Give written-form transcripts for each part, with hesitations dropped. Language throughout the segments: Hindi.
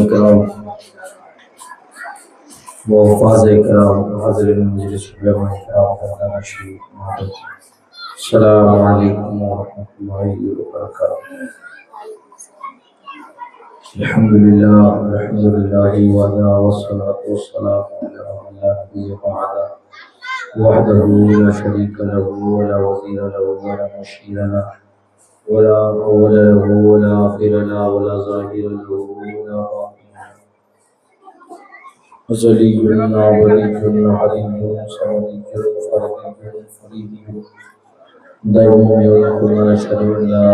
करम व फाज़ करम हाज़िरीन मजलिस उलमा किराम हज़रात शरीफ मोहतरम अस्सलामु अलैकुम व रहमतुल्लाहि व बरकातहू। अल्हम्दुलिल्लाहि वहदा वस्सलातु वस्सलामु अला मन ला नबिय्य बअदा वहदहू ला शरीका लहू व ला वज़ीरा लहू व ला नशीरा लहू व ला अव्वला लहू व ला आखिरा लहू व ला ज़ाहिरा लहू व ला बातिना अज़लियुन अबदियुन हदीयुन समदियुन फरदियुन फरीदियुन दाइमुन यदखुलु अशहदु अन ला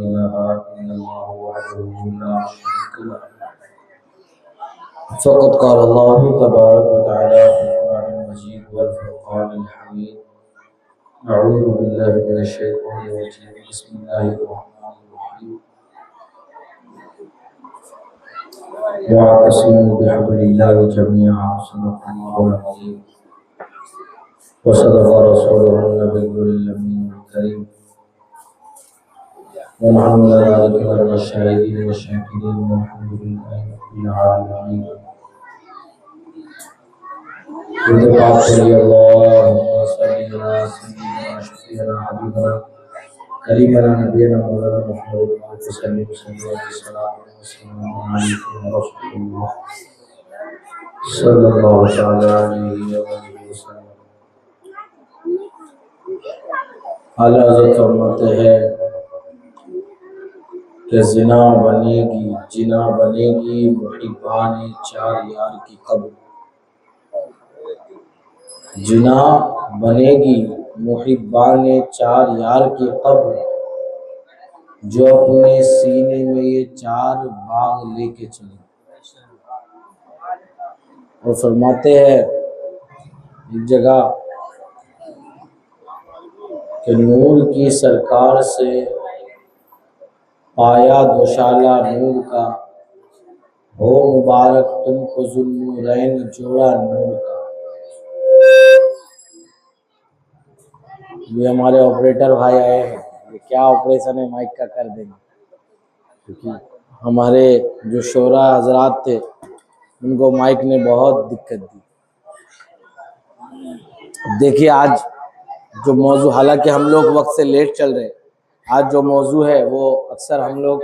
इलाहा इल्लल्लाहु वहदहू ला शरीका लहू फ़क़द क़ाल अल्लाहु तबारक व तआला फ़िल क़ुरआनिल मजीद वल फ़ुरक़ानिल हमीद। अऊज़ु बिल्लाहि मिनश शैतानिर रजीम। बिस्मिल्लाहिर रहमानिर रहीम। वअतसिमू बिहब्लिल्लाहि जमीअन सदक़ल्लाहुल अज़ीम व सदक़ रसूलुहुन नबिय्युल अमीनुल करीम व नहनु अला ज़ालिका मिनश शाहिदीन व शाकिरीन वल्हम्दुलिल्लाहि रब्बिल आलमीन। पाक सल्ली अल्लाहुम्मा सल्ली अला सय्यिदिना शफीअना हबीबना करीमना नबियना मौलाना मुहम्मद व सल्लम सल्लल्लाहु अलैहि वसल्लम। आला हज़रत फरमाते हैं कि जिना बनेगी मुहिब्बान चार यार की कब्र। जिना बनेगी मुहिब्बान चार यार की कब्र, जो अपने सीने में ये चार बाग लेके चले। और फरमाते हैं एक जगह कि नूर की सरकार से पाया दोशाला नूर का, हो मुबारक तुमको ज़ुन्नूरैन जोड़ा नूर का। ये हमारे ऑपरेटर भाई आए हैं, ये क्या ऑपरेशन है माइक का कर देंगे, क्योंकि हमारे जो शोरा हजरात थे उनको माइक ने बहुत दिक्कत दी। देखिए आज जो मौजू, हालांकि हम लोग वक्त से लेट चल रहे हैं, आज जो मौजू है वो अक्सर हम लोग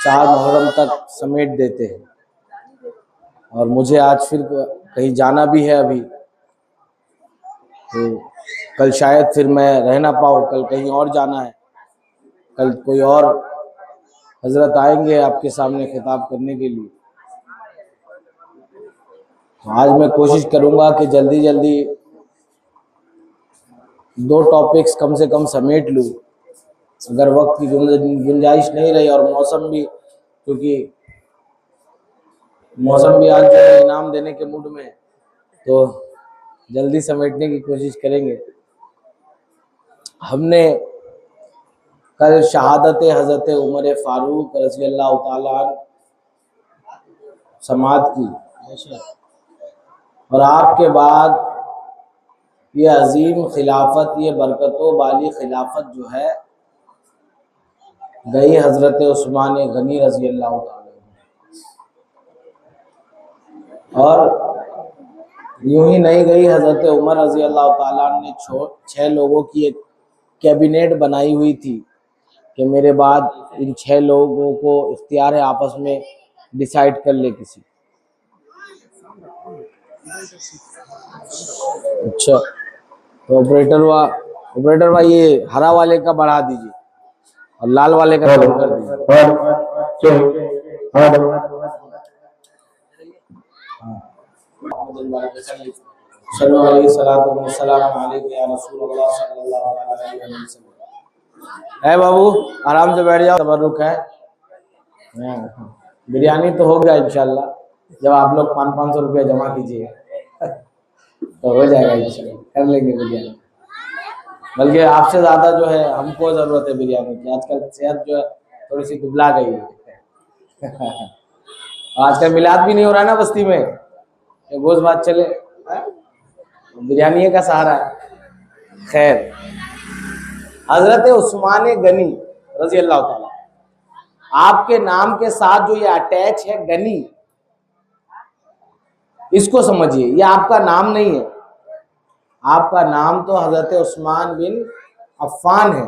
4 मुहर्रम तक समेट देते हैं और मुझे आज फिर कहीं जाना भी है अभी, तो कल शायद फिर मैं रह ना पाऊँ, कल कहीं और जाना है, कल कोई और हजरत आएंगे आपके सामने खिताब करने के लिए। तो आज मैं कोशिश करूँगा कि जल्दी जल्दी 2 टॉपिक्स कम से कम समेट लूँ। अगर वक्त की गुंजाइश नहीं रही और मौसम भी, क्योंकि मौसम भी आज जो है इनाम देने के मूड में, तो जल्दी समेटने की कोशिश करेंगे। हमने कल शहादत हज़रत उमर फारूक रज़ी अल्लाह ताला अन्हु समात की, और आपके बाद ये अजीम खिलाफत, ये बरकतों वाली खिलाफत जो है गई हज़रत उस्मान गनी रज़ी अल्लाह ताला, और यूं ही नहीं गई, हज़रत उमर रज़ी अल्लाह ताला ने 6 लोगों की एक कैबिनेट बनाई हुई थी कि मेरे बाद इन 6 लोगों को इख्तियार है आपस में डिसाइड कर ले किसी। अच्छा, तो ऑपरेटर भाई ये हरा वाले का बढ़ा दीजिए और लाल वाले का कम कर दीजिए। है बाबू, आराम से बैठ जाओ, तबरुक है। बिरयानी तो हो गया इंशाल्लाह, जब आप लोग 500-500 रुपया जमा कीजिए तो हो जाएगा इंशाल्लाह, कर लेंगे बिरयानी। बल्कि आपसे ज़्यादा जो है हमको ज़रूरत है बिरयानी की, आजकल सेहत जो है थोड़ी सी दुबला गई है। आजकल मिलाद भी नहीं हो रहा है ना बस्ती में, गोश्त बात चले, बिरयानी का सहारा है। खैर, हज़रत उस्मान गनी रज़ी अल्लाह ताला, आपके नाम के साथ जो ये अटैच है गनी, इसको समझिए, ये आपका नाम नहीं है। आपका नाम तो हजरत उस्मान बिन अफ़्फ़ान है।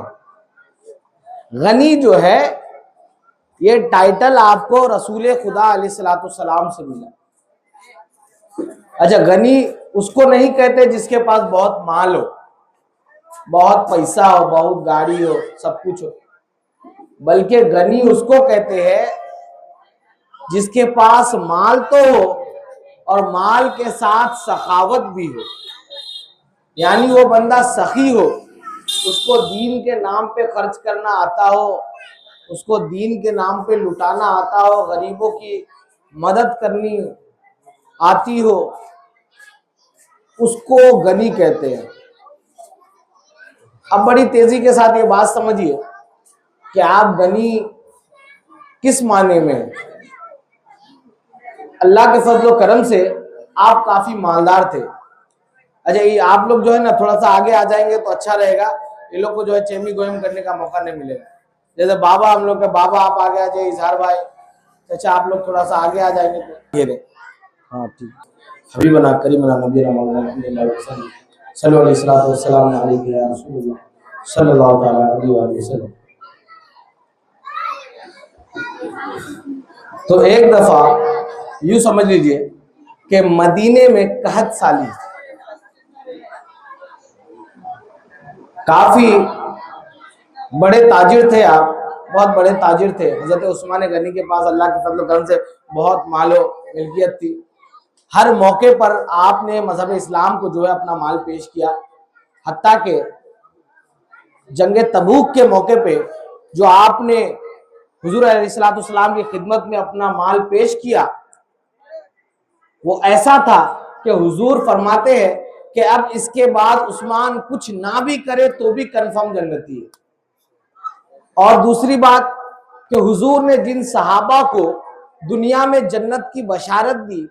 गनी जो है ये टाइटल आपको रसूल खुदा अलैहिस्सलाम से मिला। अच्छा, गनी उसको नहीं कहते जिसके पास बहुत माल हो, बहुत पैसा हो, बहुत गाड़ी हो, सब कुछ हो, बल्कि गनी उसको कहते हैं जिसके पास माल तो हो और माल के साथ सखावत भी हो, यानी वो बंदा सखी हो, उसको दीन के नाम पे खर्च करना आता हो, उसको दीन के नाम पे लुटाना आता हो, गरीबों की मदद करनी आती हो, उसको गनी कहते हैं। अब बड़ी तेजी के साथ ये बात समझिए कि आप गनी किस माने में हैं। अल्लाह के फजल करम से आप काफी मालदार थे। अच्छा, ये आप लोग जो है ना थोड़ा सा आगे आ जाएंगे तो अच्छा रहेगा, ये लोग को जो है चेमी गोयम करने का मौका नहीं मिलेगा। जैसे बाबा, हम लोग के बाबा आप आगे आ जाइए, इजहार भाई, अच्छा आप लोग थोड़ा सा आगे आ जाएंगे तो ये रहे। हाँ ठीक। हबीबना करीमना नबीना मौलाना सल्लल्लाहु अलैहि वसल्लम सल्लल्लाहु अलैहि वसल्लम। तो एक दफा यूं समझ लीजिए कि मदीने में कहत साली, काफी बड़े ताजिर थे आप, बहुत बड़े ताजिर थे। हजरत उस्मान गनी के पास अल्लाह के फजल करम से बहुत मालो मिल्कियत थी। हर मौके पर आपने मजहब इस्लाम को जो है अपना माल पेश किया। हत्ता के जंगे तबूक के मौके पे जो आपने हुजूर अलैहिस्सलाम की खिदमत में अपना माल पेश किया, वो ऐसा था कि हुजूर फरमाते हैं कि अब इसके बाद उस्मान कुछ ना भी करे तो भी कंफर्म जन्नती है। और दूसरी बात कि हुजूर ने जिन सहाबा को दुनिया में जन्नत की बशारत दी,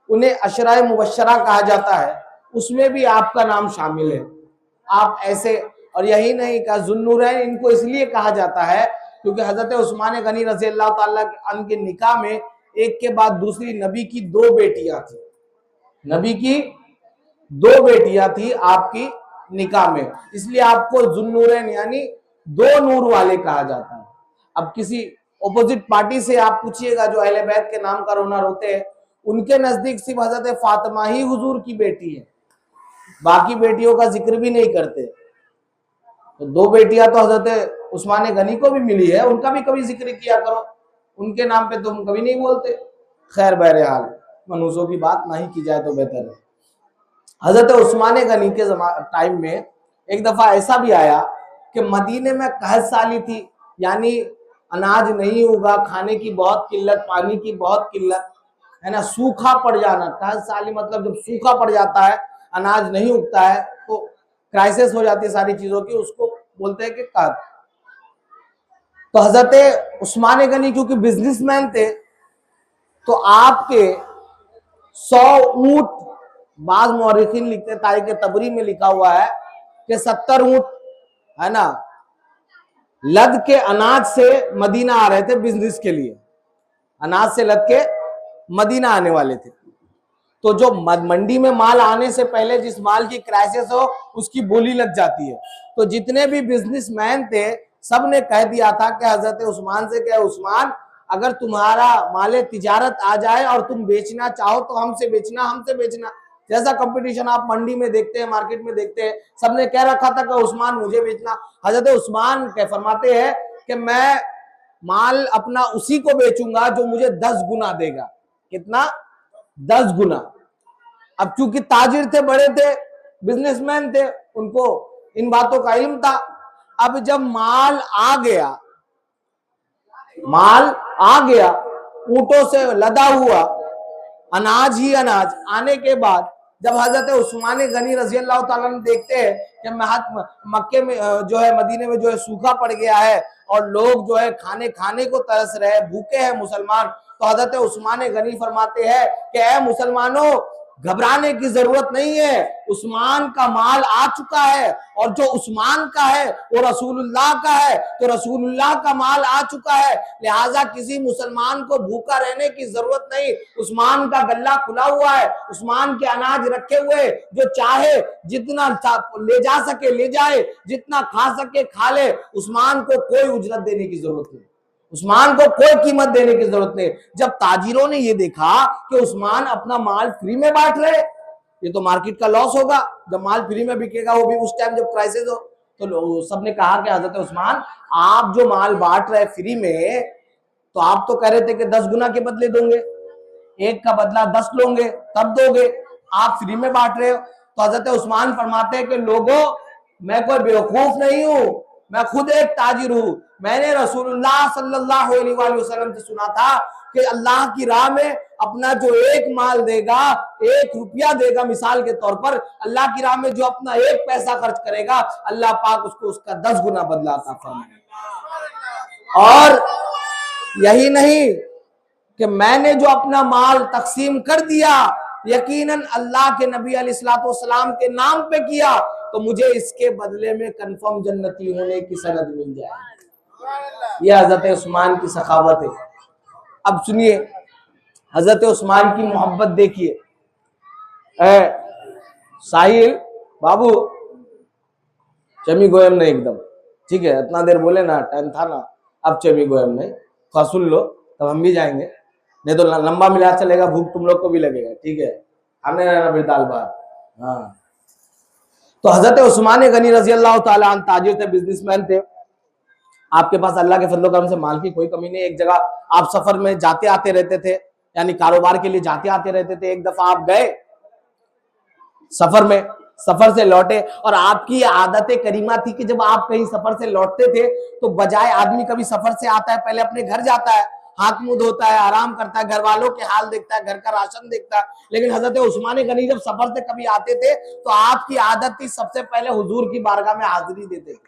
उन्हें अशराए मुबश्शरा कहा जाता है, उसमें भी आपका नाम शामिल है। आप ऐसे, और यही नहीं का जुन्नूरैन इनको इसलिए कहा जाता है क्योंकि हजरत उस्मान गनी रज़ी अल्लाह ताला अन्हु के निकाह में एक के बाद दूसरी नबी की दो बेटियां थी, नबी की दो बेटियां थी आपकी निकाह में, इसलिए आपको जुन्नूरैन यानी दो नूर वाले कहा जाता है। अब किसी ऑपोजिट पार्टी से आप पूछिएगा जो अहले बैत के नाम का रोना रोते हैं, उनके नजदीक सिर्फ हजरत फातिमा ही हुजूर की बेटी है, बाकी बेटियों का जिक्र भी नहीं करते। तो दो बेटियां तो हजरत उस्मान गनी को भी मिली है, उनका भी कभी जिक्र किया करो, उनके नाम पे तुम कभी नहीं बोलते। खैर बहरहाल मनुष्यों की बात नहीं की जाए तो बेहतर है। हजरत उस्मान गनी के टाइम में एक दफा ऐसा भी आया कि मदीने में कहत साली थी, यानी अनाज नहीं होगा, खाने की बहुत किल्लत, पानी की बहुत किल्लत है ना, सूखा पड़ जाना। कहत साली मतलब जब सूखा पड़ जाता है, अनाज नहीं उगता है तो क्राइसिस हो जाती है सारी चीजों की, उसको बोलते हैं कि कहत। तो हजरत उस्मान गनी क्योंकि बिजनेसमैन थे, तो आपके 100 ऊंट, बाज मौरिखीन लिखते, तारीख तबरी में लिखा हुआ है कि 70 ऊंट है ना लद के अनाज से मदीना आ रहे थे बिजनेस के लिए, अनाज से लद के मदीना आने वाले थे। तो जो मंडी में माल आने से पहले जिस माल की क्राइसिस हो उसकी बोली लग जाती है। तो जितने भी बिजनेसमैन थे सब ने कह दिया था कि हजरत उस्मान से कि उस्मान, अगर तुम्हारा माले तिजारत आ जाए और तुम बेचना चाहो तो हमसे बेचना, हमसे बेचना। जैसा कंपटीशन आप मंडी में देखते हैं, मार्केट में देखते हैं, सबने कह रखा था कि उस्मान मुझे बेचना। हजरत उस्मान कह फरमाते हैं कि मैं माल अपना उसी को बेचूंगा जो मुझे 10 गुना देगा। कितना? 10 गुना। अब चूंकि ताजिर थे, बड़े थे, बिजनेसमैन थे, उनको इन बातों का इल्म था। अब जब माल आ गया, माल आ गया, ऊंटों से लदा हुआ अनाज ही अनाज आने के बाद जब हजरत उस्मान गनी रजी अल्लाह ताला ने देखते हैं कि मक्के में जो है, मदीने में जो है सूखा पड़ गया है और लोग जो है खाने को तरस रहे हैं, भूखे हैं मुसलमान, तो हजरत उस्मान गनी फरमाते हैं कि ऐ मुसलमानों, घबराने की जरूरत नहीं है। उस्मान का माल आ चुका है और जो उस्मान का है वो रसूलुल्लाह का है, तो रसूलुल्लाह का माल आ चुका है, लिहाजा किसी मुसलमान को भूखा रहने की जरूरत नहीं। उस्मान का गल्ला खुला हुआ है, उस्मान के अनाज रखे हुए, जो चाहे जितना ले जा सके ले जाए, जितना खा सके खा ले। उस्मान को कोई उजरत देने की जरूरत नहीं, उस्मान को कोई कीमत देने की जरूरत नहीं। जब ताजिरों ने ये देखा कि उस्मान अपना माल फ्री में बांट रहे, ये तो मार्केट का लॉस होगा, जब माल फ्री में बिकेगा वो भी उस टाइम जब क्राइसिस हो, तो सबने कहा कि हजरत उस्मान आप जो माल बांट रहे फ्री में, तो आप तो कह रहे थे कि 10 गुना के बदले दोगे, 1 का बदला 10 लोगे तब दोगे, आप फ्री में बांट रहे हो। तो हजरत उस्मान फरमाते हैं कि लोगों, मैं कोई बेवकूफ नहीं हूं, मैं खुद एक ताजिर हूं। मैंने रसूलुल्लाह सल्लल्लाहु अलैहि वसल्लम से सुना था कि अल्लाह की राह में अपना जो एक माल देगा, 1 रुपया देगा, मिसाल के तौर पर अल्लाह की राह में जो अपना 1 पैसा खर्च करेगा, अल्लाह पाक उसको उसका 10 गुना बदला अता फरमाएगा। और यही नहीं कि मैंने जो अपना माल तकसीम कर दिया, यकीनन अल्लाह के नबी अलैहिस्सलाम के नाम पे किया, तो मुझे इसके बदले में कंफर्म जन्नती होने की सनद मिल जाए। यह हजरत उस्मान की सखावत है। अब सुनिए, हजरत उस्मान की मोहब्बत देखिए। साहिल बाबू चमी गोयम नहीं एकदम, ठीक है, इतना देर बोले ना, टाइम था ना, अब चमी गोयम नहीं, थोड़ा सुन लो तब हम भी जाएंगे, नहीं तो लंबा मिला चलेगा, भूख तुम लोग को भी लगेगा, ठीक है, खाने रहना फिर दाल भात। हाँ, तो हजरत उस्मान गनी रजी अल्लाह ताला अन्हु ताजिर थे, बिजनेसमैन थे, आपके पास अल्लाह के फजल करम से माल की कोई कमी नहीं। एक जगह आप सफर में जाते आते रहते थे, यानी कारोबार के लिए जाते आते रहते थे। एक दफा आप गए सफर में, सफर से लौटे, और आपकी आदत करीमा थी कि जब आप कहीं सफर से लौटते थे तो बजाय आदमी कभी सफर से आता है पहले अपने घर जाता है, हाथ मुंह धोता है, आराम करता है, घर वालों के हाल देखता है, घर का राशन देखता है, लेकिन हजरत उस्मान गनी जब सफर से कभी आते थे तो आपकी आदत थी सबसे पहले हुजूर की बारगाह में हाजिरी देते थे,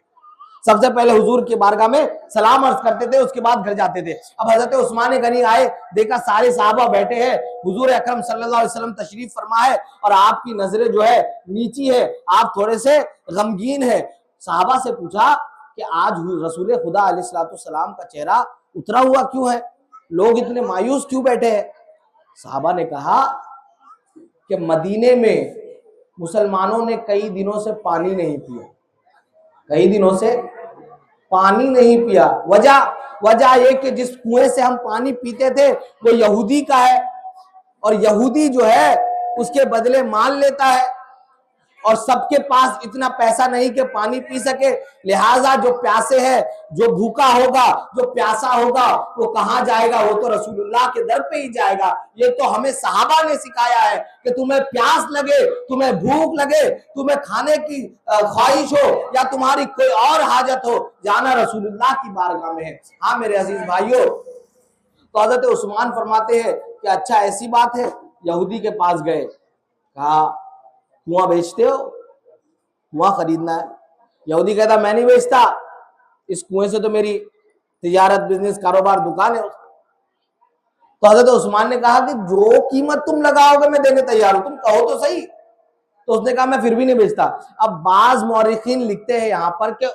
सबसे पहले हुजूर की बारगाह में सलाम अर्ज करते थे, उसके बाद घर जाते थे। अब हजरत उस्मान गनी आए, देखा सारे साहबा बैठे हैं, हुजूर अकरम सल्लल्लाहु अलैहि वसल्लम तशरीफ फरमा है और आपकी नजरें जो है नीची है, आप थोड़े से गमगीन है। साहबा से पूछा कि आज रसूल खुदा अलैहिस्सलाम का चेहरा उतरा हुआ क्यों है, लोग इतने मायूस क्यों बैठे हैं? साहबा ने कहा कि मदीने में मुसलमानों ने कई दिनों से पानी नहीं पिया, कई दिनों से पानी नहीं पिया। वजह ये कि जिस कुएं से हम पानी पीते थे वो यहूदी का है, और यहूदी जो है उसके बदले माल लेता है, और सबके पास इतना पैसा नहीं कि पानी पी सके, लिहाजा जो प्यासे है, जो भूखा होगा, जो प्यासा होगा, वो कहाँ जाएगा? वो तो रसूलुल्लाह के दर पे ही जाएगा। ये तो हमें सहाबा ने सिखाया है कि तुम्हें प्यास लगे, तुम्हें भूख लगे, तुम्हें खाने की ख्वाहिश हो या तुम्हारी कोई और हाजत हो, जाना रसूलुल्लाह की बारगाह में है। हाँ मेरे अजीज भाइयों, तो हजरत उस्मान फरमाते हैं कि अच्छा ऐसी बात है, यहूदी के पास गए, कहा कुआं बेचते हो, कुआं खरीदना है। यहूदी कहता मैं नहीं बेचता, इस कुएं से तो मेरी तिजारत, बिजनेस, कारोबार, दुकान है। तो हजरत उस्मान ने कहा कि जो कीमत तुम लगाओगे मैं देने तैयार हूं, तुम कहो तो सही। तो उसने कहा मैं फिर भी नहीं बेचता। अब बाज मौरिखीन लिखते हैं यहाँ पर कि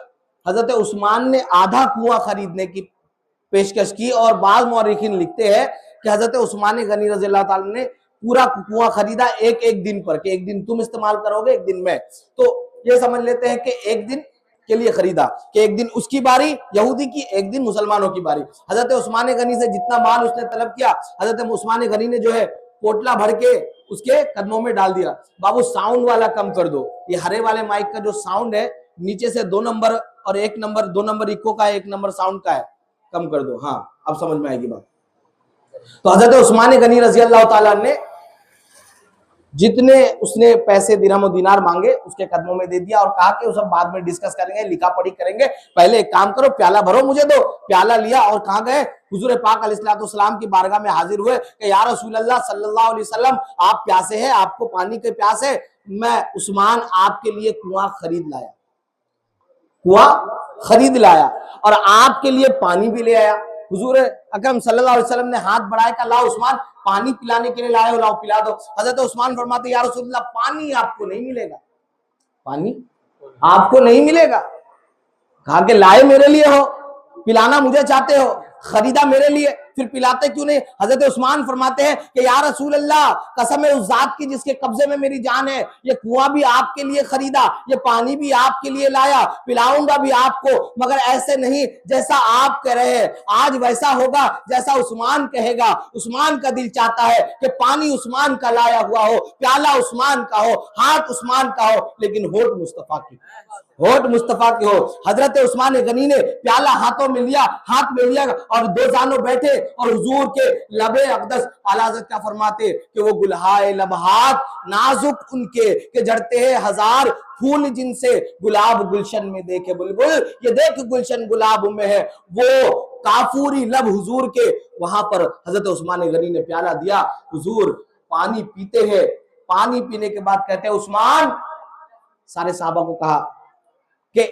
हजरत उस्मान ने आधा कुआं खरीदने की पेशकश की, और बाज मौरिखीन लिखते हैं कि हजरत उस्मान गनी रज़ी अल्लाह ताला ने पूरा कुआं खरीदा एक दिन पर, कि एक दिन तुम इस्तेमाल करोगे, एक दिन मैं। तो ये समझ लेते हैं कि एक दिन के लिए खरीदा, कि एक दिन उसकी बारी यहूदी की, एक दिन मुसलमानों की बारी। हजरत उस्मान गनी से जितना माल उसने तलब किया, हजरत उस्मान गनी ने जो है पोटला भर के उसके कदमों में डाल दिया। बाबू साउंड वाला कम कर दो, ये हरे वाले माइक का जो साउंड है नीचे से 2 नंबर और 1 नंबर, 2 नंबर इको का है, 1 नंबर साउंड का है, कम कर दो। हाँ अब समझ में आएगी बात। तो हजरत उस्मान गनी रजी अल्लाह ताला ने जितने उसने पैसे दिरहम और दिनार मांगे उसके कदमों में दे दिया, और कहा कि वो सब बाद में डिस्कस करेंगे, लिखा पढ़ी करेंगे, पहले एक काम करो प्याला भरो मुझे दो। प्याला लिया और कहाँ गए? हुजूर पाक अलैहिस्सलाम की बारगाह में हाजिर हुए कि या रसूलल्लाह सल्लल्लाहु अलैहि वसल्लम, आप प्यासे हैं, आपको पानी के प्यास है, मैं उस्मान आपके लिए कुआं खरीद लाया, कुआं खरीद लाया और आपके लिए पानी भी ले आया। हुजूर अकरम सल्लल्लाहु अलैहि वसल्लम ने हाथ बढ़ाया कि लाओ उस्मान, पानी पिलाने के लिए लाए हो, लाओ पिला दो। हजरत उस्मान फरमाते या रसूलल्लाह, पानी आपको नहीं मिलेगा, पानी आपको नहीं मिलेगा। कहा कि लाए मेरे लिए हो, पिलाना मुझे चाहते हो, खरीदा मेरे लिए, फिर पिलाते क्यों नहीं? हजरत उस्मान फरमाते हैं कि या रसूल अल्लाह, कसम है उस जात की जिसके कब्जे में मेरी जान है, ये कुआं भी आपके लिए खरीदा, ये पानी भी आपके लिए लाया, पिलाऊंगा भी आपको, मगर ऐसे नहीं जैसा आप कह रहे हैं, आज वैसा होगा जैसा उस्मान कहेगा। उस्मान का दिल चाहता है कि पानी उस्मान का लाया हुआ हो, प्याला उस्मान का हो, हाथ उस्मान का हो, लेकिन होठ मुस्तफा की, होठ मुस्तफा की हो। हजरत उस्मान गनी ने प्याला हाथों में लिया, हाथ में लिया और दो जानों बैठे और हुजूर के लबे अक़दस आला हज़रत क्या फरमाते कि वो गुलहाए लबहात नाजुक उनके के जड़ते हैं हजार फूल जिनसे गुलाब गुलशन में देखे बुलबुल, ये देख गुलशन गुलाब में है, वो काफूरी लब हुजूर के। वहां पर हजरत उस्मान गनी ने प्याला दिया, हुजूर पानी पीते हैं, पानी पीने के बाद कहते हैं उस्मान, सारे साहबा को कहा कि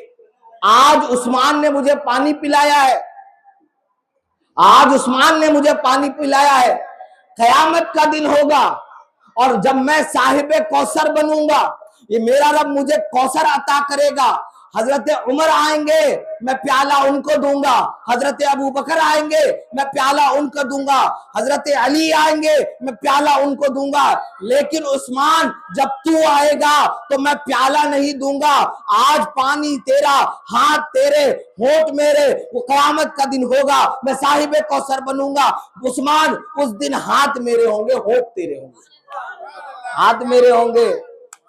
आज उस्मान ने मुझे पानी पिलाया है, आज उस्मान ने मुझे पानी पिलाया है, कयामत का दिन होगा और जब मैं साहिबे कौसर बनूंगा, ये मेरा रब मुझे कौसर अता करेगा, हजरत उमर आएंगे मैं प्याला उनको दूंगा, हजरत अबू बकर आएंगे मैं प्याला उनको दूंगा, हजरत अली आएंगे मैं प्याला उनको दूंगा, लेकिन उस्मान जब तू आएगा तो मैं प्याला नहीं दूंगा। आज पानी तेरा, हाथ तेरे, होठ मेरे, वो कयामत का दिन होगा, मैं साहिबे कौसर बनूंगा। उस्मान उस दिन हाथ मेरे होंगे, होठ तेरे होंगे, हाथ मेरे होंगे,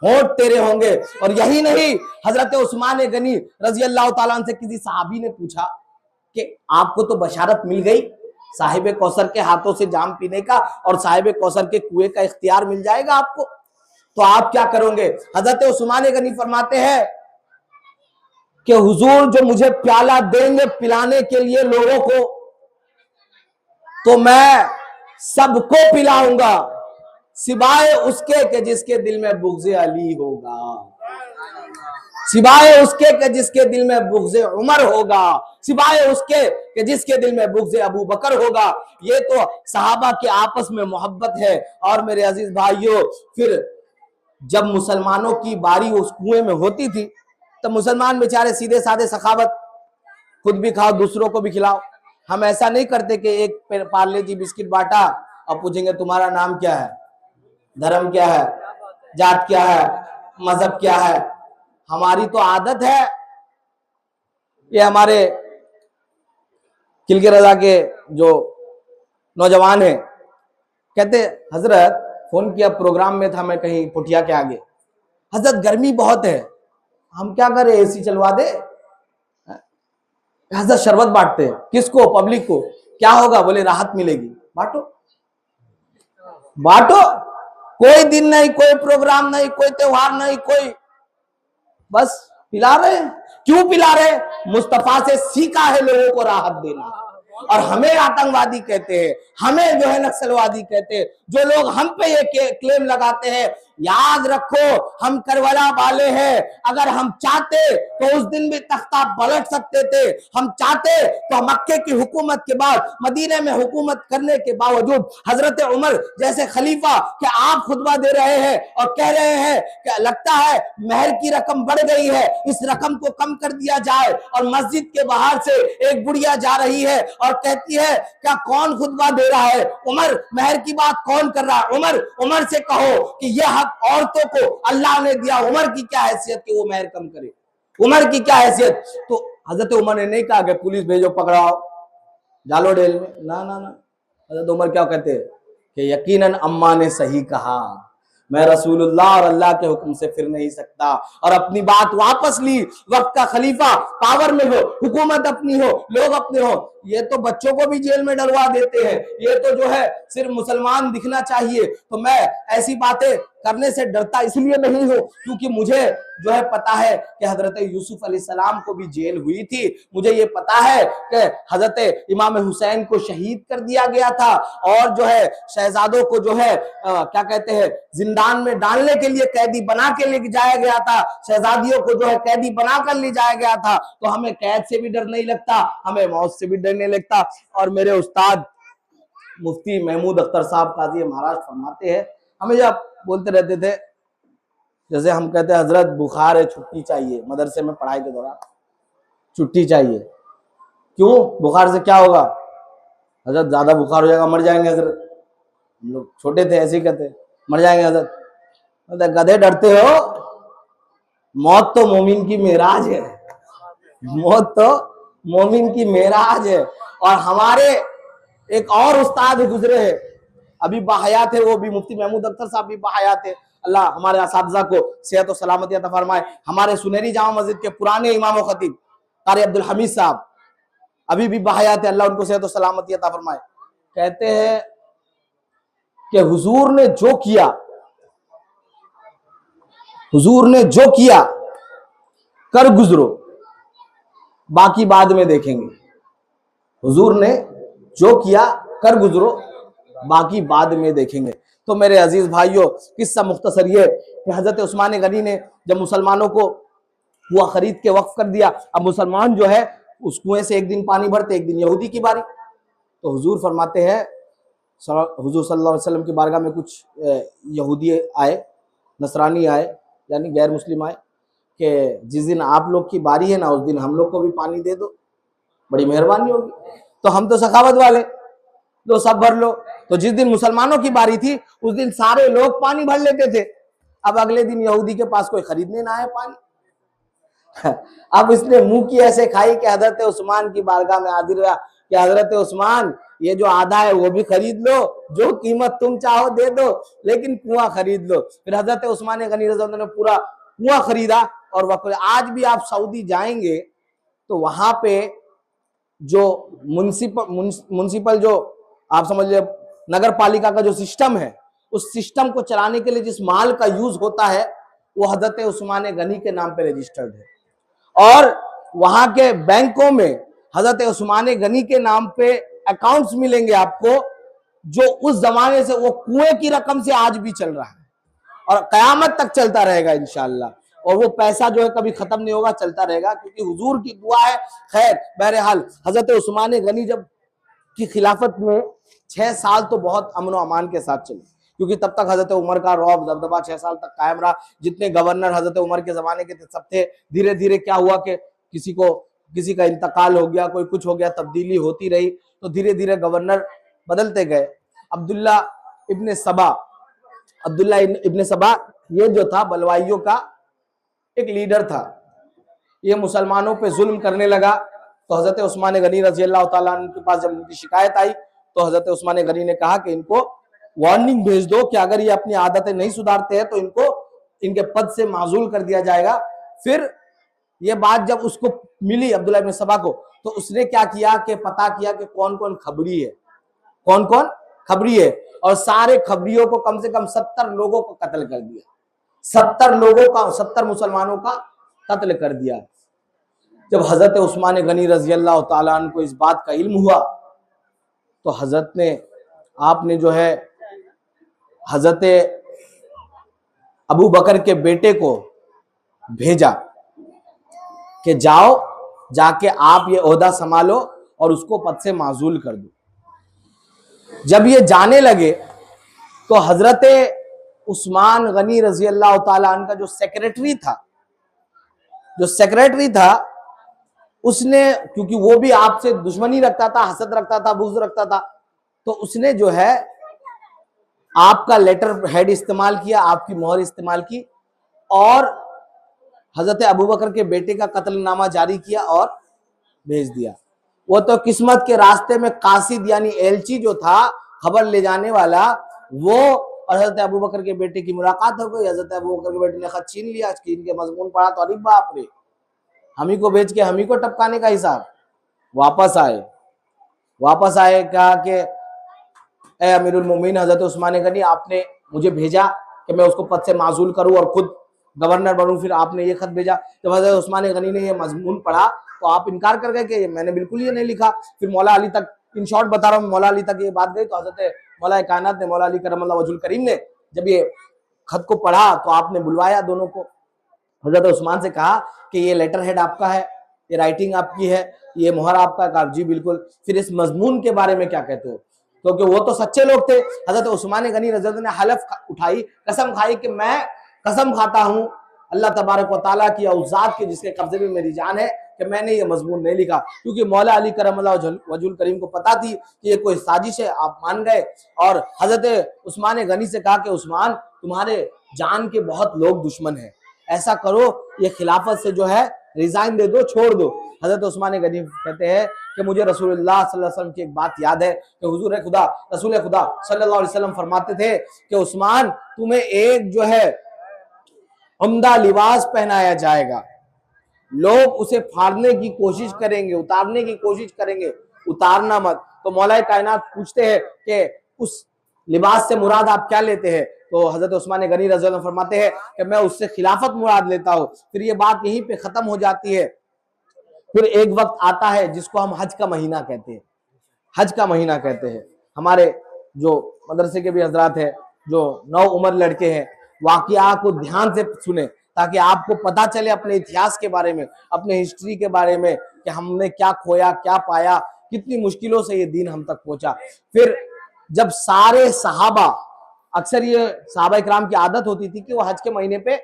होठ तेरे होंगे। और यही नहीं, हजरत उस्मान गनी रजी अल्लाह ताला अन्हु से किसी सहाबी ने पूछा कि आपको तो बशारत मिल गई साहिबे कौसर के हाथों से जाम पीने का और साहिबे कौसर के कुएं का इख्तियार मिल जाएगा आपको, तो आप क्या करोगे? हजरत उस्मान गनी फरमाते हैं कि हुजूर जो मुझे प्याला देंगे पिलाने के लिए लोगों को, तो मैं सबको पिलाऊंगा सिवाय उसके के जिसके दिल में बुग़्ज़े अली होगा, सिवाय उसके के जिसके दिल में बुग़्ज़े उमर होगा, सिवाय उसके के जिसके दिल में बुग़्ज़े अबू बकर होगा। ये तो सहाबा के आपस में मोहब्बत है। और मेरे अजीज भाइयों, फिर जब मुसलमानों की बारी उस कुएं में होती थी तो मुसलमान बेचारे सीधे साधे सखावत, खुद भी खाओ दूसरों को भी खिलाओ। हम ऐसा नहीं करते कि एक पार्ले जी बिस्किट बांटा और पूछेंगे तुम्हारा नाम क्या है, धर्म क्या है, जात क्या है, मजहब क्या है। हमारी तो आदत है, ये हमारे खिलके रजा के जो नौजवान हैं कहते हजरत फोन किया, प्रोग्राम में था मैं कहीं पुठिया के आगे, हजरत गर्मी बहुत है, हम क्या करें, एसी चलवा दे, हजरत शरबत बांटते हैं। किसको? पब्लिक को। क्या होगा? बोले राहत मिलेगी। बांटो बांटो, कोई दिन नहीं, कोई प्रोग्राम नहीं, कोई त्योहार नहीं, कोई, बस पिला रहे। क्यों पिला रहे? मुस्तफा से सीखा है लोगों को राहत देना। और हमें आतंकवादी कहते हैं, हमें जो है नक्सलवादी कहते हैं। जो लोग हम पे ये क्लेम लगाते हैं, याद रखो हम करबला वाले हैं। अगर हम चाहते तो उस दिन भी तख्ता पलट सकते थे। हम चाहते तो मक्के की हुकूमत के बाद मदीने में हुकूमत करने के बावजूद हजरत उमर जैसे खलीफा कि आप खुतबा दे रहे हैं और कह रहे हैं कि लगता है महर की रकम बढ़ गई है, इस रकम को कम कर दिया जाए, और मस्जिद के बाहर से एक बुढ़िया जा रही है और कहती है क्या कौन खुतबा दे रहा है? उमर। महर की बात कौन कर रहा है? उमर। उमर से कहो कि यह हक औरतों को अल्लाह ने दिया। उमर की क्या हैसियत कि वो महर कम करे? उमर की क्या हैसियत? तो हजरत उमर ने नहीं कहा कि पुलिस भेजो पकड़ाओ जालो जेल में, ना ना ना। हजरत उमर क्या कहते हैं कि यकीनन अम्मा ने सही कहा, मैं रसूलुल्लाह और अल्लाह के हुक्म से फिर नहीं सकता, और अपनी बात वापस ली। वक्त का खलीफा पावर में हो, हुकूमत अपनी हो, लोग अपने हो। ये तो बच्चों को भी जेल में डलवा देते हैं। ये तो जो है सिर्फ मुसलमान दिखना चाहिए। तो मैं ऐसी बातें करने से डरता इसलिए नहीं हूं क्योंकि मुझे जो है पता है कि हजरत यूसुफ अलैहिस्सलाम को भी जेल हुई थी। मुझे ये पता है कि हजरत इमाम हुसैन को शहीद कर दिया गया था, और जो है शहजादों को जो है क्या कहते हैं जिंदान में डालने के लिए कैदी बना के ले जाया गया था, शहजादियों को जो है कैदी बना कर ले जाया गया था। तो हमें कैद से भी डर नहीं लगता, हमें मौत से भी डर लेने लगता। और मेरे उस्ताद मुफ्ती महमूद अख्तर साहब काजी महाराष्ट्र फरमाते हैं, हमें जब बोलते रहते थे, जैसे हम कहते हैं हजरत बुखार है, छुट्टी चाहिए, मदरसे में पढ़ाई के दौरान छुट्टी चाहिए। क्यों? बुखार से क्या होगा? हजरत ज्यादा बुखार हो जाएगा, मर जाएंगे हजरत। हम लोग छोटे थे ऐसे ही कहते, मर जाएंगे हजरत। मतलब गधे डरते हो, मौत तो मोमिन की मेराज है, मौत तो मोमिन की मेराज है। और हमारे एक और उस्ताद गुजरे हैं, अभी बाहयात है, वो भी मुफ्ती महमूद अख्तर साहब भी बाहयात है। अल्लाह हमारे असातिज़ा को सेहत और सलामती अता फरमाए। हमारे सुनहरी जामा मस्जिद के पुराने इमाम और खतीब कारी अब्दुल हमीद साहब अभी भी बाहयात है, अल्लाह उनको सेहत और सलामती अता फरमाए। कहते हैं कि हुजूर ने जो किया, हुजूर ने जो किया कर गुजरो, बाकी बाद में देखेंगे। हुजूर ने जो किया कर गुजरो, बाकी बाद में देखेंगे। तो मेरे अजीज भाइयों, किस्सा मुख्तसर ये कि हजरत उस्मान गनी ने जब मुसलमानों को कुआं खरीद के वक्फ कर दिया, अब मुसलमान जो है उस कुएं से एक दिन पानी भरते, एक दिन यहूदी की बारी। तो हुजूर फरमाते हैं, हुजूर सल्लल्लाहु अलैहि वसल्लम की बारगाह में कुछ यहूदी आए, नसरानी आए, यानी गैर मुस्लिम आए, कि जिस दिन आप लोग की बारी है ना, उस दिन हम लोग को भी पानी दे दो, बड़ी मेहरबानी होगी। तो हम तो सखावत वाले, तो सब भर लो। तो जिस दिन मुसलमानों की बारी थी, उस दिन सारे लोग पानी भर लेते थे। अब अगले दिन यहूदी के पास कोई खरीदने ना आए पानी। अब इसने मुंह की ऐसे खाई कि हजरत उस्मान की बारगाह में हाजिर हुआ कि हजरत उस्मान, ये जो आधा है वो भी खरीद लो, जो कीमत तुम चाहो दे दो, लेकिन कुआं खरीद लो। फिर हजरत उस्मान गनी रज़ी अल्लाह ने पूरा कुआं खरीदा। और वह आज भी आप सऊदी जाएंगे तो वहां पे जो म्युनिसिपल जो आप समझ लीजिए नगर पालिका का जो सिस्टम है, उस सिस्टम को चलाने के लिए जिस माल का यूज होता है वो हजरत उस्मान गनी के नाम पे रजिस्टर्ड है। और वहां के बैंकों में हजरत उस्मान गनी के नाम पे अकाउंट्स मिलेंगे आपको, जो उस जमाने से वो कुएं की रकम से आज भी चल रहा है और कयामत तक चलता रहेगा इंशाअल्लाह। और वो पैसा जो है कभी खत्म नहीं होगा, चलता रहेगा, क्योंकि हुजूर की दुआ है। खैर बहरहाल हजरत उस्मान गनी जब की खिलाफत में 6 साल तो बहुत अमन और अमान के साथ चले, क्योंकि तब तक हजरत उमर का रौब दबदबा 6 साल तक कायम रहा। जितने गवर्नर हजरत उमर के जमाने के थे सब थे। धीरे धीरे क्या हुआ कि किसी का इंतकाल हो गया, कोई कुछ हो गया, तब्दीली होती रही, तो धीरे धीरे गवर्नर बदलते गए। अब्दुल्ला इब्ने सबा ये जो था बलवाइयों का एक लीडर था, ये मुसलमानों पे जुल्म करने लगा। तो हजरत उस्मान गनी रजी अल्लाह ताला अन्हु के पास जब उनकी शिकायत आई तो हजरत उस्मान गनी ने कहा कि इनको वार्निंग भेज दो कि अगर ये अपनी आदतें नहीं सुधारते हैं तो इनको इनके पद से माजूल कर दिया जाएगा। फिर ये बात जब उसको मिली अब्दुल्ला इब्न सबा को, तो उसने क्या किया कि पता किया कि कौन कौन खबरी है, कौन कौन खबरी है, और सारे खबरियों को कम से कम 70 लोगों को कत्ल कर दिया। 70 मुसलमानों का कत्ल कर दिया। जब हजरत उस्मान गनी रजी अल्लाह ताला अन्हु को इस बात का इल्म हुआ तो हजरत ने आपने जो है हजरत अबू बकर के बेटे को भेजा कि जाओ जाके आप ये ओहदा संभालो और उसको पद से माजूल कर दो। जब ये जाने लगे तो हजरत उस्मान गनी रजी अल्लाह ताला अन्हु का जो सेक्रेटरी था उसने, क्योंकि वो भी आपसे दुश्मनी रखता था, हसद रखता था, बुग़्ज़ रखता था, तो उसने जो है आपका लेटर हेड इस्तेमाल किया, आपकी मोहर इस्तेमाल की और हजरत अबू बकर के बेटे का कत्लनामा जारी किया और भेज दिया। वो तो किस्मत के रास्ते में कासिद यानी एलची जो था, खबर ले जाने वाला, वो और हजरत अबू बकर के बेटे की मुलाकात हो गई। हजरत अबू बकर के बेटे ने खत छीन लिया, छीन के मजमून पढ़ा तो अरे बाप रे, हम ही को भेज के हम ही को टपकाने का हिसाब। वापस आए कहा कि ए अमीरुल मोमिन हजरत उस्मान गनी, आपने मुझे भेजा कि मैं उसको पद से माजूल करूं और खुद गवर्नर बनूं, फिर आपने ये खत भेजा। जब हजरत उस्मान गनी ने ये मजमून पढ़ा तो आप इनकार कर गए कि मैंने बिल्कुल ये नहीं लिखा। फिर मौला अली तक, इन शॉर्ट बता रहा हूँ, मौला अली तक ये बात गई तो हजरत मौला कायनात ने, मौला अली करमल्लाहु वजहुल करीम ने जब ये खत को पढ़ा तो आपने बुलवाया दोनों को। हजरत उस्मान से कहा कि ये लेटर हेड आपका है, ये राइटिंग आपकी है, ये मोहर आपका का? जी बिल्कुल। फिर इस मजमून के बारे में क्या कहते हो? क्योंकि वो तो सच्चे लोग थे। हजरत उस्मान गनी रज़ी अल्लाह ने हलफ उठाई, कसम खाई कि मैं कसम खाता हूं अल्लाह तबारक व तआला की उस जात के जिसके कब्जे में मेरी जान है कि मैंने ये मजमून नहीं लिखा। क्योंकि मौला अली करमल्लाहु वजहुल करीम को पता थी कि ये कोई साजिश है, आप मान गए और हजरत उस्मान गनी से कहा कि उस्मान तुम्हारे जान के बहुत लोग दुश्मन हैं, ऐसा करो ये खिलाफत से जो है रिजाइन दे दो, छोड़ दो। हजरत उस्मान गनी कहते हैं कि मुझे रसूलुल्लाह सल्लल्लाहु अलैहि वसल्लम की एक बात याद है कि हुजूर खुदा रसूल खुदा सल्लल्लाहु अलैहि वसल्लम फरमाते थे कि उस्मान तुम्हें एक जो है उम्दा लिबास पहनाया जाएगा, लोग उसे फाड़ने की कोशिश करेंगे, उतारने की कोशिश करेंगे, उतारना मत। तो मौलाए कायनात पूछते हैं कि उस लिबास से मुराद आप क्या लेते हैं? तो हजरत उस्मान गनी रज़ी अल्लाह फरमाते हैं कि मैं उससे खिलाफत मुराद लेता हूं। फिर ये बात यहीं पे खत्म हो जाती है। फिर एक वक्त आता है जिसको हम हज का महीना कहते हैं, हज का महीना कहते हैं। हमारे जो मदरसे के भी हजरात हैं, जो नौ उम्र लड़के हैं, वाकया को ध्यान से सुने ताकि आपको पता चले अपने इतिहास के बारे में, अपने हिस्ट्री के बारे में कि हमने क्या खोया, क्या पाया, कितनी मुश्किलों से ये दीन हम तक पहुंचा। फिर जब सारे सहाबा, अक्सर ये सहाबा इकराम की आदत होती थी कि वो हज के महीने पे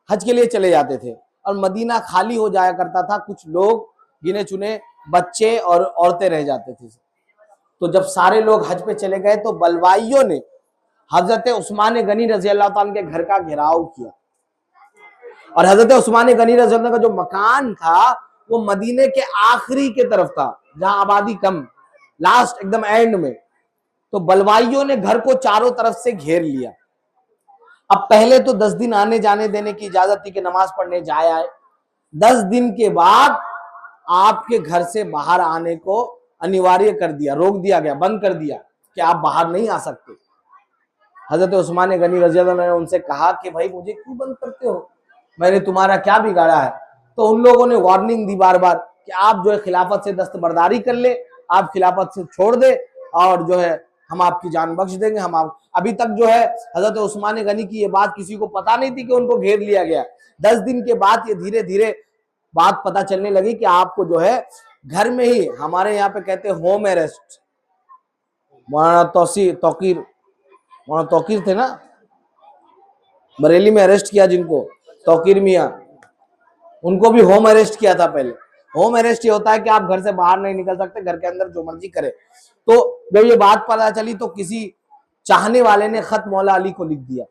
हज के लिए चले जाते थे और मदीना खाली हो जाया करता था, कुछ लोग गिने चुने बच्चे और औरतें रह जाते थे। तो जब सारे लोग हज पे चले गए तो बलवाइयों ने हजरत उस्मान गनी रजी अल्लाह ताला के घर का घेराव किया और हजरत उस्मान गनी रजी अल्लाह का जो मकान था वो मदीने के आखिरी के तरफ था, जहां आबादी कम, लास्ट एकदम एंड में। तो बलवाइयों ने घर को चारों तरफ से घेर लिया। अब पहले तो 10 दिन आने जाने देने की इजाजत थी कि नमाज पढ़ने जाए आए। 10 दिन के बाद आपके घर से बाहर आने को अनिवार्य कर दिया, रोक दिया गया, बंद कर दिया कि आप बाहर नहीं आ सकते। हजरत उस्मान गनी रज़ी अल्लाह ने उनसे कहा कि भाई मुझे क्यों बंद करते हो, मैंने तुम्हारा क्या बिगाड़ा है? तो उन लोगों ने वार्निंग दी बार बार कि आप जो है खिलाफत से दस्तबरदारी कर ले, आप खिलाफत से छोड़ दे और जो है हम आपकी जान बख्श देंगे। हम आप अभी तक जो है हजरत उस्मान गनी की ये बात किसी को पता नहीं थी कि उनको घेर लिया गया। 10 दिन के बाद ये धीरे धीरे बात पता चलने लगी कि आपको जो है घर में ही, हमारे यहाँ पे कहते हैं होम अरेस्ट, मौलाना तौकीर थे ना, बरेली में अरेस्ट किया जिनको, तौकीर मियाँ, उनको भी होम अरेस्ट किया था पहले। होम अरेस्ट ये होता है कि आप घर से बाहर नहीं निकल सकते, घर के अंदर जो मर्जी करे। तो जब ये बात पता चली तो किसी चाहने वाले ने खत मौला अली को लिख दिया।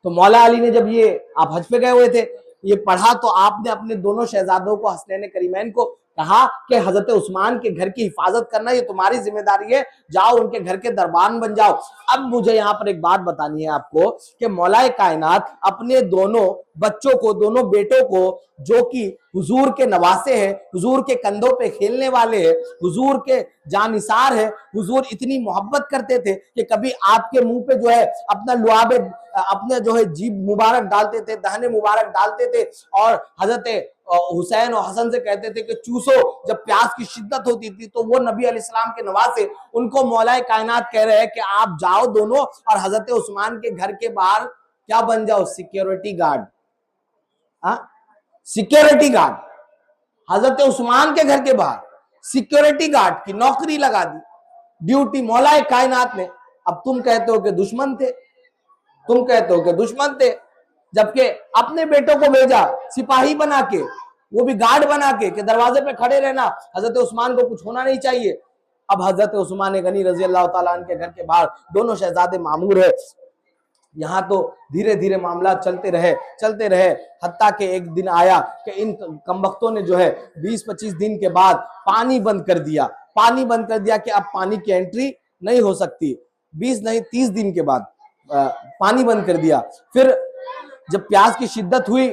तो मौला अली ने जब ये, आप हज पे गए हुए थे, ये पढ़ा तो आपने अपने दोनों शहजादों को, हसनैन करीमैन को कहा कि हजरत उस्मान के घर की हिफाजत करना ये तुम्हारी जिम्मेदारी है, जाओ उनके घर के दरबान बन जाओ। अब मुझे यहाँ पर एक बात बतानी है आपको कि मौलाए कायनात अपने दोनों बच्चों को, दोनों बेटों को, जो कि हुजूर के नवासे हैं, हुजूर के कंधों पे खेलने वाले हैं, हुजूर के जानिसार है, हुजूर इतनी मोहब्बत करते थे कि कभी आपके मुंह पे जो है अपना लुआबे, अपने जो है जीभ मुबारक डालते थे, दहने मुबारक डालते थे और हजरत हुसैन और हसन से कहते थे कि चूसो। जब प्यास की शिद्दत होती थी तो वो नबी अलैहिस्सलाम के नवासे उनको मौलाए कायनात कह रहे हैं कि आप जाओ दोनों और हजरत उस्मान के घर के बाहर क्या बन जाओ, सिक्योरिटी गार्ड। सिक्योरिटी गार्ड, हजरत उस्मान के घर के बाहर सिक्योरिटी गार्ड की नौकरी लगा दी, ड्यूटी मौलाए कायनात ने। अब तुम कहते हो कि दुश्मन थे, तुम कहते हो कि दुश्मन थे, जबकि अपने बेटों को भेजा सिपाही बना के, वो भी गार्ड बना के कि दरवाजे पे खड़े रहना, हजरत उस्मान को कुछ होना नहीं चाहिए। अब हजरत उस्मान गनी रजी अल्लाह ताला अन्हु के घर के बाहर दोनों शहजादे मामूर है। यहाँ तो धीरे धीरे मामला चलते रहे हत्ता के एक दिन आया कि इन कमबख्तों ने जो है 20-25 दिन के बाद पानी बंद कर दिया, कि अब पानी की एंट्री नहीं हो सकती। 20 नहीं 30 दिन के बाद पानी बंद कर दिया। फिर जब प्यास की शिद्दत हुई,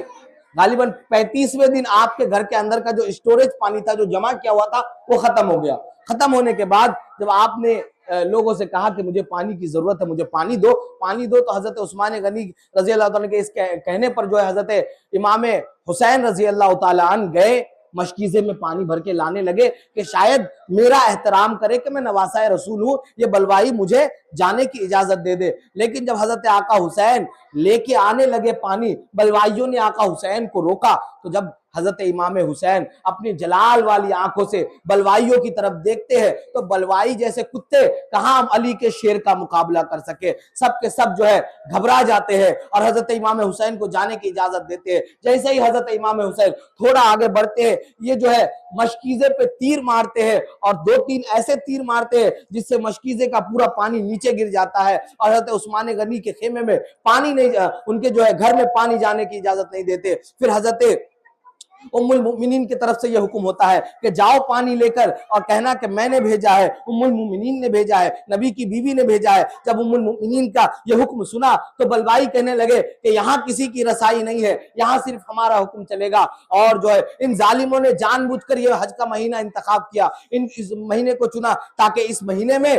गालिबन 35वें दिन आपके घर के अंदर का जो स्टोरेज पानी था, जो जमा किया हुआ था, वो खत्म हो गया। खत्म होने के बाद जब आपने लोगों से कहा कि मुझे पानी की जरूरत है, मुझे पानी दो, तो हजरत उस्मान गनी रजी अल्लाह ताला के इस कहने पर जो है हजरत इमाम हुसैन रजी अल्लाह ताला अन्हु गए, मशकीज़े में पानी भर के लाने लगे कि शायद मेरा एहतराम करे कि मैं नवासाए रसूल हूँ, ये बलवाई मुझे जाने की इजाजत दे दे। लेकिन जब हजरत आका हुसैन लेके आने लगे पानी, बलवाइयों ने आका हुसैन को रोका। तो जब हजरत इमाम हुसैन अपनी जलाल वाली आंखों से बलवाइयों की तरफ देखते हैं तो बलवाई जैसे कुत्ते कहां अली के शेर का मुकाबला कर सके, सब के सब जो है घबरा जाते हैं और हजरत इमाम हुसैन को जाने की इजाजत देते हैं। जैसे ही हजरत इमाम हुसैन थोड़ा आगे बढ़ते हैं, ये जो है मशकीजे पे तीर मारते हैं और 2-3 ऐसे तीर मारते हैं जिससे मशकीजे का पूरा पानी नीचे गिर जाता है और हजरत उस्मान गनी के खेमे में पानी नहीं, उनके जो है घर में पानी जाने की इजाजत नहीं देते। फिर हजरत उम्मुल मुमिनीन की तरफ से यह हुक्म होता है कि जाओ पानी लेकर और कहना कि मैंने भेजा है, उम्मुल मुमिनीन ने भेजा है, नबी की बीवी ने भेजा है। जब उम्मुल मुमिनीन का यह हुक्म सुना तो बलवाई कहने लगे कि यहाँ किसी की रसाई नहीं है, यहाँ सिर्फ हमारा हुक्म चलेगा। और जो है इन जालिमों ने जानबूझकर यह हज का महीना इंतखाब किया, इस महीने को चुना ताकि इस महीने में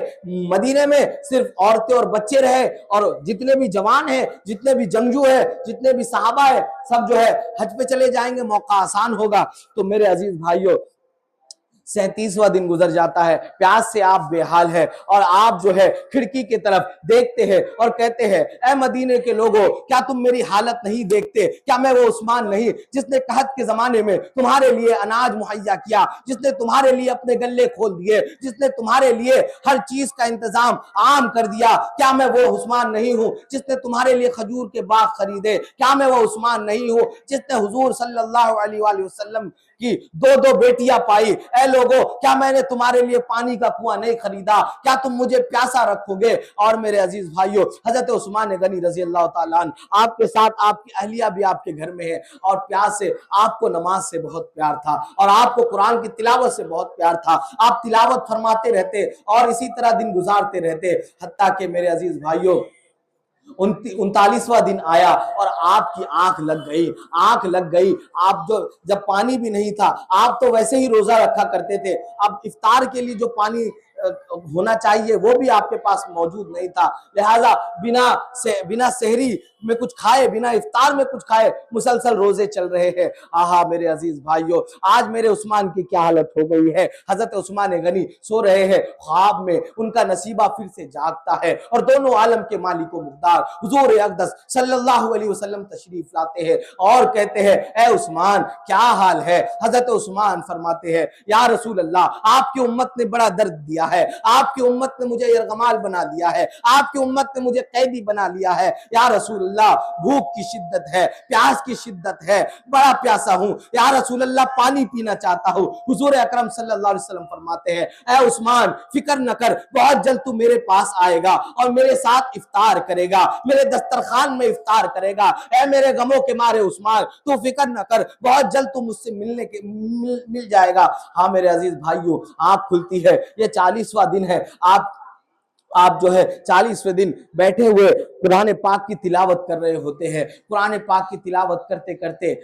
मदीने में सिर्फ औरतें और बच्चे रहे और जितने भी जवान हैं, जितने भी जंगजू है, जितने भी सहाबा है, सब जो है हज पे चले जाएंगे, मौका आसान होगा। तो मेरे अजीज भाइयों 37वां दिन गुजर जाता है, प्यास से आप बेहाल है और आप जो है खिड़की की तरफ देखते हैं और कहते हैं ऐ मदीने के लोगों, क्या तुम मेरी हालत नहीं देखते? क्या मैं वो उस्मान नहीं जिसने कहत के जमाने में तुम्हारे लिए अनाज मुहैया किया, जिसने तुम्हारे लिए अपने गल्ले खोल दिए, जिसने तुम्हारे लिए हर चीज का इंतजाम आम कर दिया? क्या मैं वो उस्मान नहीं हूं जिसने तुम्हारे लिए खजूर के बाग खरीदे? क्या मैं वो उस्मान नहीं हूं जिसने हुजूर सल्लल्लाहु अलैहि वसल्लम की 2-2 बेटियां पाई? ऐ लोगों, क्या मैंने तुम्हारे लिए पानी का कुआं नहीं खरीदा? क्या तुम मुझे प्यासा रखोगे? और मेरे अजीज भाइयों हजरत उस्मान गनी रजी अल्लाह ताला अन्हु आपके साथ आपकी अहलिया भी आपके घर में है और प्यास से आपको नमाज से बहुत प्यार था और आपको कुरान की तिलावत से बहुत प्यार था। आप तिलावत फरमाते रहते और इसी तरह दिन गुजारते रहते, हत्ता कि मेरे अजीज भाइयों 39वां दिन आया और आपकी आंख लग गई, आंख लग गई। आप जो जब पानी भी नहीं था, आप तो वैसे ही रोजा रखा करते थे, अब इफ्तार के लिए जो पानी होना चाहिए वो भी आपके पास मौजूद नहीं था, लिहाजा बिना सहरी में कुछ खाए, बिना इफ्तार में कुछ खाए मुसलसल रोजे चल रहे हैं। आहा मेरे अजीज भाइयों, आज मेरे उस्मान की क्या हालत हो गई है। हजरत उस्मान गनी सो रहे हैं, ख्वाब में उनका नसीबा फिर से जागता है और दोनों आलम के मालिक व मुख्तार हुजूर अक़दस सल्लल्लाहु अलैहि वसल्लम तशरीफ लाते हैं और कहते हैं ऐ उस्मान क्या हाल है? हजरत उस्मान फरमाते हैं या रसूल अल्लाह, आपकी उम्मत ने बड़ा दर्द दिया है, आपकी उम्मत ने मुझे यरगमाल बना दिया है, आपकी उम्मत ने मुझे कैदी बना लिया है। या रसूल अल्लाह, भूख की शिद्दत है, प्यास की शिद्दत है, बड़ा प्यासा हूं। या रसूल अल्लाह, पानी पीना चाहता हूं। हुजूर अकरम सल्लल्लाहु अलैहि वसल्लम फरमाते हैं ऐ उस्मान फिक्र न कर, बहुत जल्द तू मेरे पास आएगा और मेरे साथ इफ्तार करेगा, मेरे दस्तरखान में इफ्तार करेगा। ऐ मेरे गमों के मारे उस्मान, तू फिक्र न कर, बहुत जल्द तू मुझसे मिल जाएगा। हाँ मेरे अजीज भाइयों, आंख खुलती है, ये 40वां दिन है। आप जो है 40वें दिन बैठे हुए कुरान पाक की तिलावत कर रहे होते हैं। कुरान पाक की तिलावत करते करते,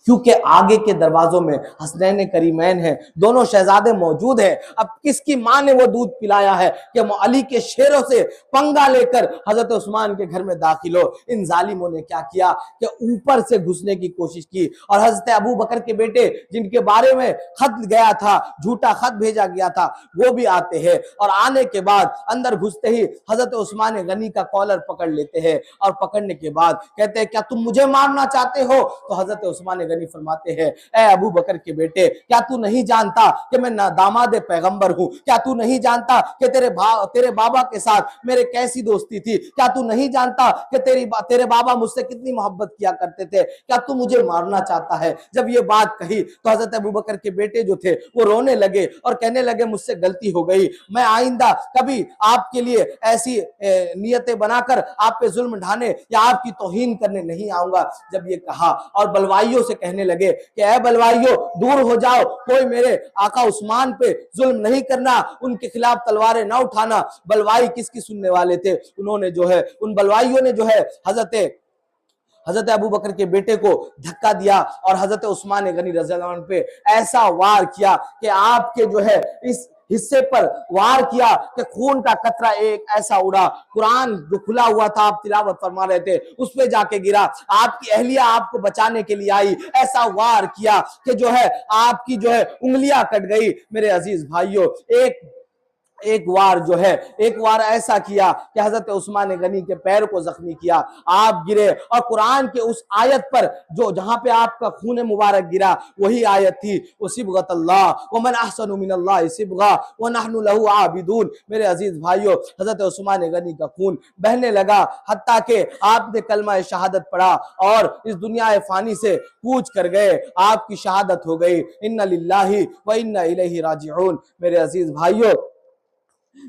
क्योंकि आगे के दरवाजों में हसनैन करीमैन है, दोनों शहजादे मौजूद हैं। अब किसकी मां ने वो दूध पिलाया है कि अली के शेरों से पंगा लेकर हजरत उस्मान के घर में दाखिल हो। इन जालिमों ने क्या किया कि ऊपर से घुसने की कोशिश की और हजरत अबू बकर के बेटे जिनके बारे में खत गया था, झूठा खत भेजा गया था, वो भी आते हैं और आने के बाद अंदर घुसते ही हजरत उस्मान गनी का कॉलर पकड़ लेते हैं और पकड़ने के बाद कहते हैं क्या तुम मुझे मारना चाहते हो? तो हजरत उस्मान गनी फरमाते हैं ऐ अबू बकर के बेटे, क्या तू नहीं जानता कि मैं दामाद पैगंबर हूं? क्या तू नहीं जानता कि तेरे बाबा के साथ मेरे कैसी दोस्ती थी? क्या तू नहीं जानता कि तेरे बाबा मुझसे कितनी मोहब्बत किया करते थे? क्या तू मुझे मारना चाहता है? जब ये बात कही तो हजरत अबू बकर के बेटे जो थे वो रोने लगे और कहने लगे मुझसे गलती हो गई, मैं आइंदा कभी आपके लिए ऐसी नियतें बनाकर आप पे जुल्म ढाने या आपकी तौहीन करने नहीं आऊंगा। जब ये कहा और बलवाइयों से कहने लगे कि ऐ बलवाइयों दूर हो जाओ, कोई मेरे आका उस्मान पे जुल्म नहीं करना, उनके खिलाफ तलवारें ना उठाना। बलवाई किसकी सुनने वाले थे? उन्होंने जो है उन बलवाइयों ने जो है हजरत अबू बकर के बेटे को धक्का दिया और हजरत उस्मान गनी रज़ी अल्लाह अन्हु पे ऐसा वार किया कि आपके जो है इस हिस्से पर वार किया कि खून का कतरा एक ऐसा उड़ा, कुरान जो खुला हुआ था आप तिलावत फरमा रहे थे उस पे जाके गिरा। आपकी अहलिया आपको बचाने के लिए आई, ऐसा वार किया कि जो है आपकी जो है उंगलियां कट गई। मेरे अजीज भाइयों, एक एक वार जो है, एक वार ऐसा किया कि हजरत उस्मान गनी के पैर को जख्मी किया, आप गिरे और कुरान के उस आयत पर जो जहां पे आपका खून मुबारक गिरा वही आयत थी, वो सिबगतल्लाह व मन अहसनु मिनल्लाहि सिबगा व नहनु लहु आबिदून। मेरे अजीज भाइयों, हजरत उस्मान गनी का खून बहने लगा, हत्ता के आपने कलमा शहादत पढ़ा और इस दुनिया फानी से कूच कर गए, आपकी शहादत हो गई। इन्ना लिल्लाहि व इन्ना इलैहि राजिऊन। मेरे अजीज भाइयों,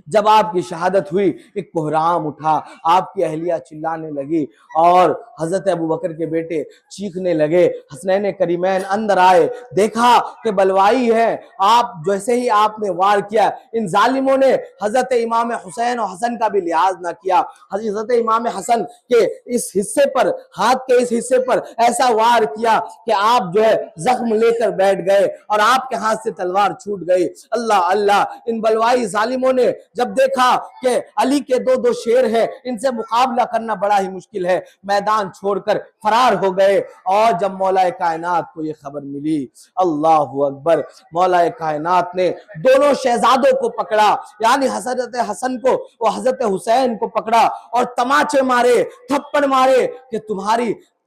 जब आपकी शहादत हुई एक कोहराम उठा, आपकी अहलिया चिल्लाने लगी और हजरत अबू बकर के बेटे चीखने लगे। हसनैन करीमैन अंदर आए, देखा कि बलवाई है। आप जैसे ही आपने वार किया, इन जालिमों ने हजरत इमाम हुसैन और हसन का भी लिहाज ना किया। हजरत इमाम हसन के इस हिस्से पर, हाथ के इस हिस्से पर ऐसा वार किया कि आप जो है जख्म लेकर बैठ गए और आपके हाथ से तलवार छूट गई। अल्लाह अल्लाह, इन बलवाई जालिमों ने जब देखा कि अली के दो दो शेर हैं, इनसे मुकाबला करना बड़ा ही मुश्किल है, मैदान छोड़कर फरार हो गए। और जब मौलाए कायनात को यह खबर मिली, अल्लाहु अकबर, मौलाए कायनात ने दोनों शहजादों को पकड़ा, यानी हजरत हसन को और हजरत हुसैन को पकड़ा और तमाचे मारे, थप्पड़ मारे कि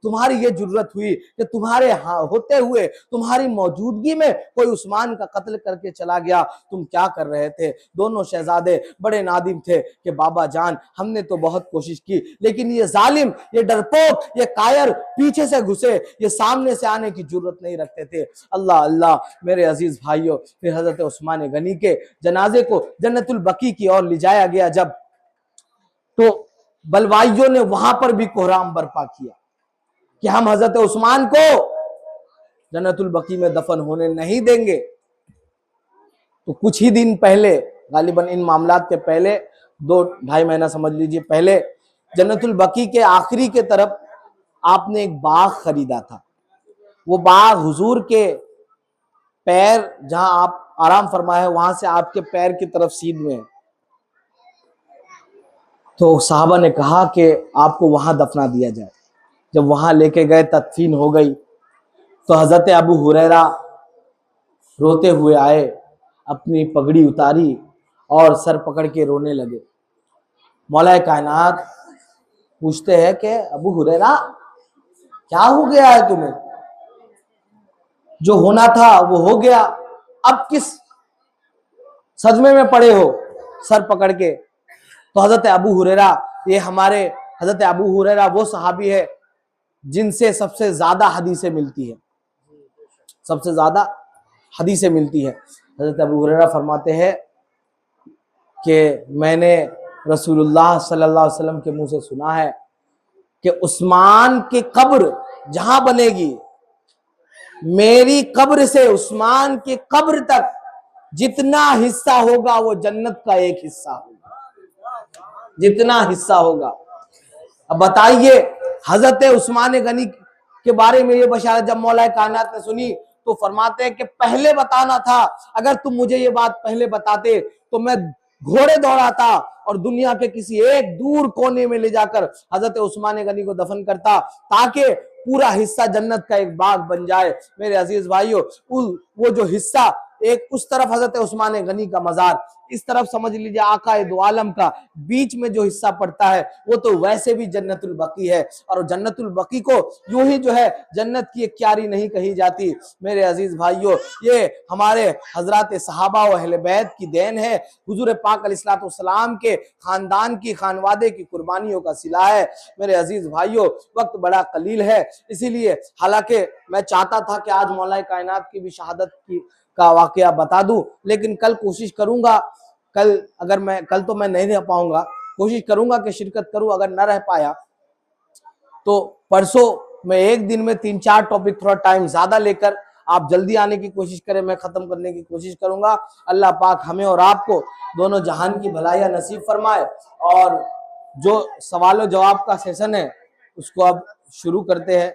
तुम्हारी ये जुर्रत हुई कि तुम्हारे होते हुए, तुम्हारी मौजूदगी में कोई उस्मान का कत्ल करके चला गया, तुम क्या कर रहे थे। दोनों शहजादे बड़े नादिम थे कि बाबा जान, हमने तो बहुत कोशिश की, लेकिन ये जालिम, ये डरपोक, ये कायर पीछे से घुसे, ये सामने से आने की जुर्रत नहीं रखते थे। अल्लाह अल्लाह, मेरे अजीज भाइयों, फिर हजरत उस्मान गनी के जनाजे को जन्नतुल बकी की ओर ले जाया गया जब, तो बलवाइयों ने वहां पर भी कोहराम बर्पा किया कि हम हजरत उस्मान को जन्नतुल बकी में दफन होने नहीं देंगे। तो कुछ ही दिन पहले, गालिबन इन मामलात के पहले 2-2.5 महीना समझ लीजिए पहले, जन्नतुल बकी के आखिरी के तरफ आपने एक बाग खरीदा था। वो बाग हुजूर के पैर, जहां आप आराम फरमाए, वहां से आपके पैर की तरफ सीध में है। तो साहबा ने कहा कि आपको वहां दफना दिया जाए। जब वहां लेके गए, तदफीन हो गई, तो हजरत अबू हुरैरा रोते हुए आए, अपनी पगड़ी उतारी और सर पकड़ के रोने लगे। मौलाए कायनात पूछते हैं कि अबू हुरैरा, क्या हो गया है तुम्हें? जो होना था वो हो गया, अब किस सदमे में पड़े हो सर पकड़ के? तो हजरत अबू हुरैरा, ये हमारे हजरत अबू हुरैरा वो सहाबी है जिनसे सबसे ज्यादा हदीसें मिलती है, सबसे ज्यादा हदीसें मिलती है। हजरत अबू हुरैरा फरमाते हैं कि मैंने रसूलुल्लाह सल्लल्लाहु अलैहि वसल्लम के मुंह से सुना है कि उस्मान की कब्र जहां बनेगी, मेरी कब्र से उस्मान की कब्र तक जितना हिस्सा होगा वो जन्नत का एक हिस्सा होगा, जितना हिस्सा होगा। अब बताइए, हजरत उस्मान गनी के बारे में ये बशारत जब मौला कायनात ने सुनी, तो फरमाते हैं कि पहले बताना था, अगर तुम मुझे ये बात पहले बताते तो मैं घोड़े दौड़ाता और दुनिया के किसी एक दूर कोने में ले जाकर हजरत उस्मान गनी को दफन करता, ताकि पूरा हिस्सा जन्नत का एक बाग बन जाए। मेरे अजीज भाइयों, वो जो हिस्सा, एक उस तरफ हजरत उस्मान गनी का मजार, इस तरफ समझ लीजिए आका दो आलम का, बीच में जो हिस्सा पड़ता है वो तो वैसे भी जन्नतुल बकी है। और जन्नतुल बकी को यूं ही जो है जन्नत की एक क्यारी नहीं कही जाती। मेरे अजीज भाइयों, ये हमारे हजरात सहाबा व अहले बैत की देन है, हुजूर पाक अलैहिस्सलाम के खानदान की, खानवादे की कुर्बानियों का सिला है। मेरे अजीज भाइयों, वक्त बड़ा कलील है, इसीलिए हालांकि मैं चाहता था कि आज मौला कायनात की भी शहादत का वाकया बता दूं, लेकिन कल कोशिश करूंगा, कल तो मैं नहीं रह पाऊंगा, कोशिश करूंगा कि शिरकत करूं। अगर न रह पाया तो परसों मैं एक दिन में 3-4 टॉपिक, थोड़ा टाइम ज्यादा लेकर, आप जल्दी आने की कोशिश करें, मैं खत्म करने की कोशिश करूंगा। अल्लाह पाक हमें और आपको दोनों जहान की भलाइयां नसीब फरमाए। और जो सवालों जवाब का सेशन है उसको अब शुरू करते हैं।